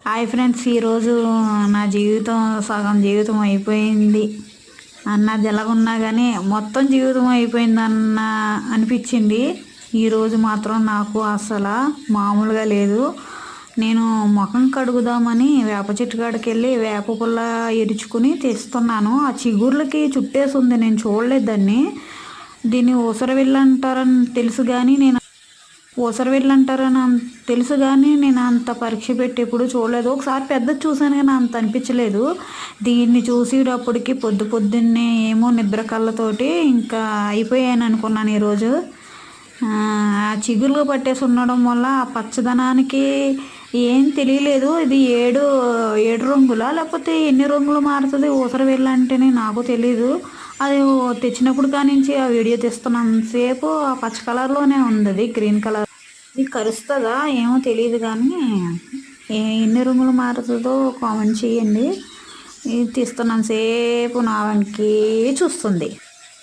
Hi friends, ఈరోజు నా జీవితం సగం జీవితం అయిపోయింది అన్నది ఎలాగున్నా కానీ మొత్తం జీవితం అయిపోయిందన్న అనిపించింది. ఈరోజు మాత్రం నాకు అసలు మామూలుగా లేదు. నేను ముఖం కడుగుదామని వేప చెట్టు కాడికి వెళ్ళి వేప పుల్ల ఎరుచుకుని తెస్తున్నాను. ఆ చిగుర్లకి చుట్టేసి ఉంది, నేను చూడలేదు దాన్ని. దీన్ని ఊసరవెల్లి అంటారని తెలుసు కానీ తెలుసు కానీ నేను అంత పరీక్ష పెట్టి ఎప్పుడు చూడలేదు. ఒకసారి పెద్దది చూసాను కానీ అంత అనిపించలేదు. దీన్ని చూసేటప్పటికి పొద్దున్నే ఏమో నిద్ర కళ్ళతోటి ఇంకా అయిపోయాను అనుకున్నాను ఈరోజు. ఆ చిగురులు పట్టేసి ఉండడం వల్ల ఆ పచ్చదనానికి ఏం తెలియలేదు. ఇది ఏడు రంగులా లేకపోతే ఎన్ని రంగులు మారుతుంది ఊసరవెల్లి అంటేనే నాకు తెలీదు. అది తెచ్చినప్పుడు కానించి ఆ వీడియో తీస్తున్నంతసేపు ఆ పచ్చ కలర్లోనే ఉంది, అది గ్రీన్ కలర్. ఇది కరుస్తుందా ఏమో తెలియదు కానీ ఎన్ని రంగులు మారుతుందో కామెంట్ చేయండి. ఇది తీస్తున్నంతసేపు నా వెనక్కి చూస్తుంది.